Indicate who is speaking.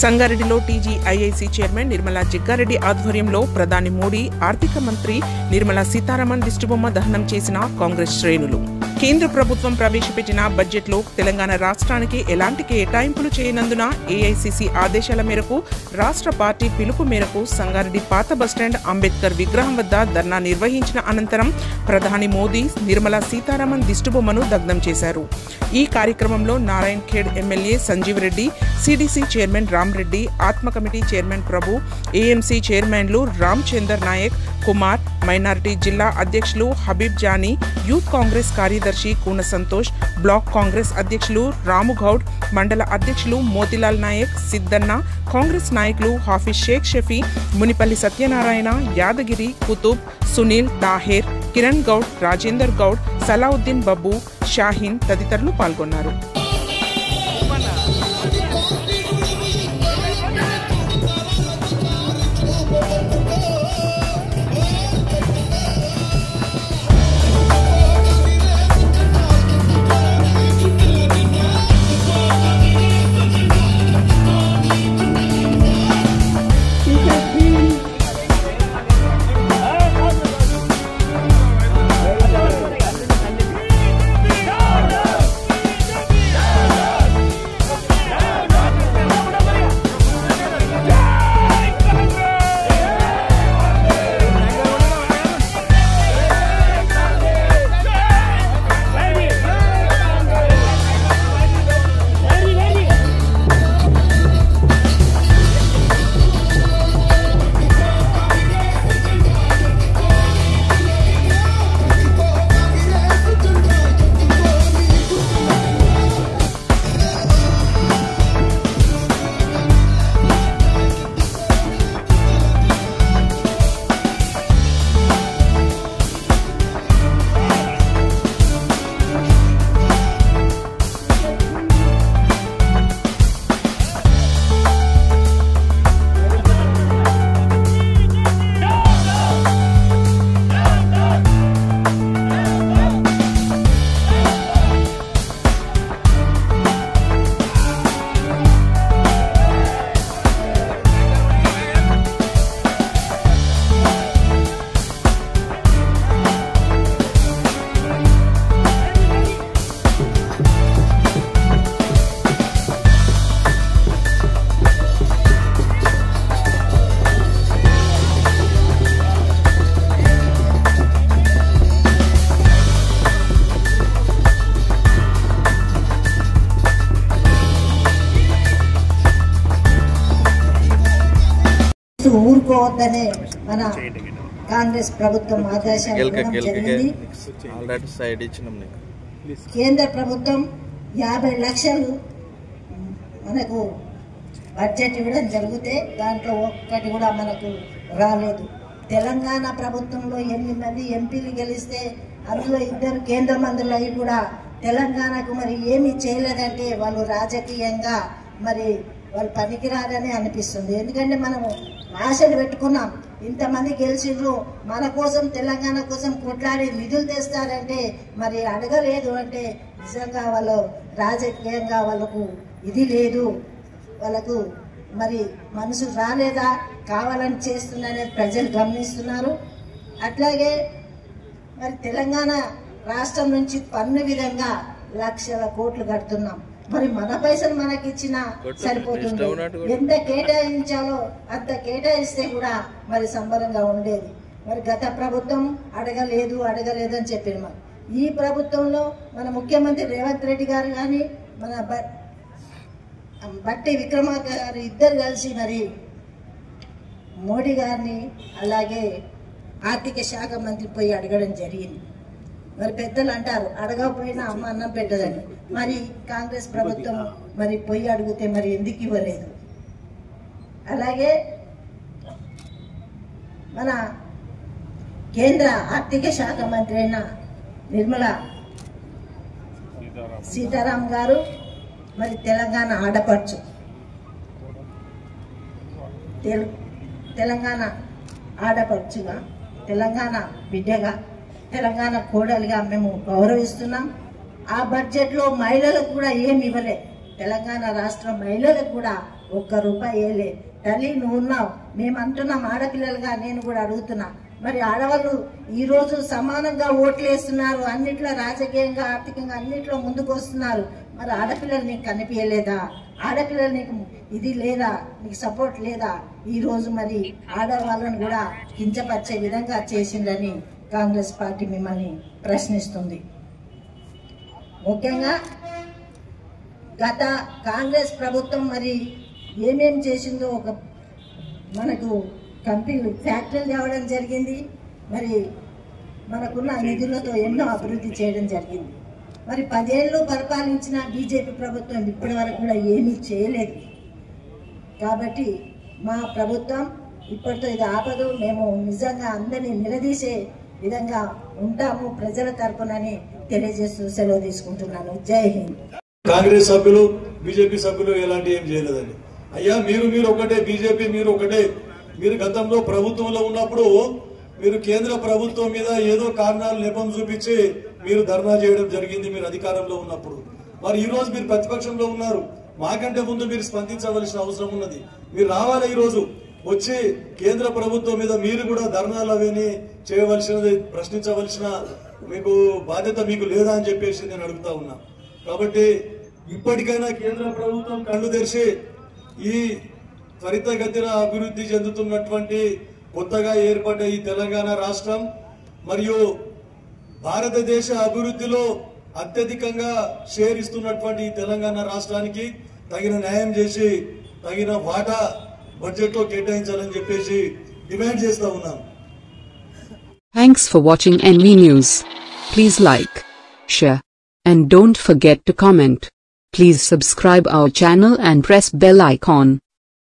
Speaker 1: సంగారెడ్డిలో TGIIC chairman Nirmala Jaggareddy ఆధ్వర్యంలో ప్రధాని మోడీ, ఆర్థిక మంత్రి నిర్మలా సీతారామన్ దిష్టిబొమ్మ దహనం చేసిన కాంగ్రెస్ శ్రేణులు. కేంద్ర ప్రభుత్వం ప్రవేశపెట్టిన బడ్జెట్లో తెలంగాణ రాష్ట్రానికి ఎలాంటి కేటాయింపులు చేయనందున ఏఐసీసీ ఆదేశాల మేరకు రాష్ట్ర పార్టీ పిలుపు మేరకు సంగారెడ్డి పాత బస్టాండ్ అంబేద్కర్ విగ్రహం వద్ద ధర్నా నిర్వహించిన అనంతరం ప్రధాని మోదీ నిర్మలా సీతారామన్ దిష్టిబొమ్మను దగ్ధం చేశారు. ఈ కార్యక్రమంలో Narayan Khed MLA Sanjeev Reddy, CDC chairman Ram Reddy, ATMA committee chairman Prabhu, AMC చైర్మన్లు రామ్ చందర్ నాయక్, కుమార్, మైనారిటీ జిల్లా అధ్యక్షులు హబీబ్ జానీ, యూత్ కాంగ్రెస్ కార్యదర్శి కూన సంతోష్, బ్లాక్ కాంగ్రెస్ అధ్యక్షులు రాముగౌడ్, మండల అధ్యక్షులు మోతిలాల్ నాయక్, సిద్దన్న, కాంగ్రెస్ నాయకులు హాఫీజ్ షేక్ షఫీ, మునిపల్లి సత్యనారాయణ, యాదగిరి, కుతుబ్, సునీల్, తాహేర్, కిరణ్ గౌడ్, రాజేందర్ గౌడ్, సలావుద్దీన్ బబ్బు, షాహీన్ తదితరులు పాల్గొన్నారు.
Speaker 2: ఊరుకోవద్దనే మన కాంగ్రెస్ ప్రభుత్వం ఆదేశాలు జరిగింది. కేంద్ర ప్రభుత్వం 50 లక్షలు మనకు బడ్జెట్ ఇవ్వడం జరిగితే దాంట్లో ఒక్కటి కూడా మనకు రాలేదు. తెలంగాణ ప్రభుత్వంలో 8 మంది ఎంపీలు గెలిస్తే అందులో 2 కేంద్ర మంత్రులు అయి కూడా తెలంగాణకు మరి ఏమీ చేయలేదంటే వాళ్ళు రాజకీయంగా మరి వాళ్ళు పనికిరాదని అనిపిస్తుంది. ఎందుకంటే మనము ఆశలు పెట్టుకున్నాం, ఇంతమంది గెలిచిండ్రు, మన కోసం తెలంగాణ కోసం కొట్లాడి నిధులు తెస్తారంటే మరి అడగలేదు అంటే నిజంగా వాళ్ళు రాజకీయంగా వాళ్ళకు ఇది లేదు, వాళ్ళకు మరి మనసు రాలేదా, కావాలని చేస్తుందనేది ప్రజలు గమనిస్తున్నారు. అట్లాగే మరి తెలంగాణ రాష్ట్రం నుంచి పన్ను విధంగా లక్షల కోట్లు కడుతున్నాం. మరి మన పైసలు మనకి ఇచ్చినా సరిపోతుంది. ఎంత కేటాయించాలో అంత కేటాయిస్తే కూడా మరి సంబరంగా ఉండేది. మరి గత ప్రభుత్వం అడగలేదు అని చెప్పారు. మరి ఈ ప్రభుత్వంలో మన ముఖ్యమంత్రి రేవంత్ రెడ్డి గారు కానీ మన బట్టి విక్రమార్క గారు ఇద్దరు కలిసి మరి మోడీ గారిని అలాగే ఆర్థిక శాఖ మంత్రి పోయి అడగడం జరిగింది. మరి పెద్దలు అంటారు అడగకపోయినా అమ్మ అన్నం పెట్టదని. మరి కాంగ్రెస్ ప్రభుత్వం మరి పోయి అడిగితే మరి ఎందుకు ఇవ్వలేదు? అలాగే మన కేంద్ర ఆర్థిక శాఖ మంత్రి అయిన నిర్మలా సీతారాం గారు మరి తెలంగాణ ఆడపడుచు, తెలంగాణ ఆడపడుచుగా, తెలంగాణ బిడ్డగా, తెలంగాణ కోడలిగా మేము గౌరవిస్తున్నాం. ఆ బడ్జెట్లో మహిళలకు కూడా ఏమి ఇవ్వలే. తెలంగాణ రాష్ట్ర మహిళలకు కూడా ₹1 వేయలే. తల్లి నువ్వు ఉన్నావు, మేము అంటున్నాం ఆడపిల్లలుగా, నేను కూడా అడుగుతున్నా, మరి ఆడవాళ్ళు ఈరోజు సమానంగా ఓట్లు వేస్తున్నారు, అన్నిట్లో రాజకీయంగా ఆర్థికంగా అన్నిట్లో ముందుకు వస్తున్నారు, మరి ఆడపిల్లలు నీకు కనిపించలేదా? ఆడపిల్లలు నీకు ఇది లేదా? నీకు సపోర్ట్ లేదా? ఈరోజు మరి ఆడవాళ్ళని కూడా కించపరిచే విధంగా చేసిందని కాంగ్రెస్ పార్టీ మిమ్మల్ని ప్రశ్నిస్తుంది. ముఖ్యంగా గత కాంగ్రెస్ ప్రభుత్వం మరి ఏమేం చేసిందో, మనకు కంపెనీలు ఫ్యాక్టరీలు తేవడం జరిగింది, మరి మనకున్న నిధులతో ఎన్నో అభివృద్ధి చేయడం జరిగింది. మరి 10 ఏళ్ళు పరిపాలించిన బీజేపీ ప్రభుత్వం ఇప్పటి వరకు కూడా ఏమీ చేయలేదు. కాబట్టి మా ప్రభుత్వం ఇప్పటితో ఇది ఆపదు, మేము నిజంగా అందరినీ నిలదీసే విధంగా ఉంటాము ప్రజల తరపునని తెలియజేస్తూ సెలవు తీసుకుంటున్నాను. జై హింద్.
Speaker 3: కాంగ్రెస్ సభ్యులు బీజేపీ సభ్యులు ఎలాంటి ఏం చేయలేదండి. అయ్యా మీరు ఒకటే, బీజేపీ మీరు ఒకటే. మీరు గతంలో ప్రభుత్వంలో ఉన్నప్పుడు మీరు కేంద్ర ప్రభుత్వం మీద ఏదో కారణాలు నెపం చూపించి మీరు ధర్నా చేయడం జరిగింది మీరు అధికారంలో ఉన్నప్పుడు. మరి ఈ రోజు మీరు ప్రతిపక్షంలో ఉన్నారు, మాకంటే ముందు మీరు స్పందించవలసిన అవసరం ఉన్నది. మీరు రావాలి, ఈ రోజు వచ్చి కేంద్ర ప్రభుత్వం మీద మీరు కూడా ధర్నాలు అవన్నీ చేయవలసినది, ప్రశ్నించవలసిన మీకు బాధ్యత మీకు లేదా అని చెప్పేసి నేను అడుగుతా ఉన్నా. కాబట్టి ఇప్పటికైనా కేంద్ర ప్రభుత్వం కళ్ళు తెరిచి ఈ త్వరితగతిన అభివృద్ధి చెందుతున్నటువంటి కొత్తగా ఏర్పడ్డ ఈ తెలంగాణ రాష్ట్రం మరియు భారతదేశ అభివృద్ధిలో అత్యధికంగా షేర్ ఇస్తున్నటువంటి ఈ తెలంగాణ రాష్ట్రానికి తగిన న్యాయం చేసి తగిన వాటా బడ్జెట్ లో కేటాయించాలని చెప్పేసి డిమాండ్ చేస్తా ఉన్నాం.
Speaker 4: Thanks for watching NV News. Please like, share, and don't forget to comment. Please subscribe our channel and press bell icon.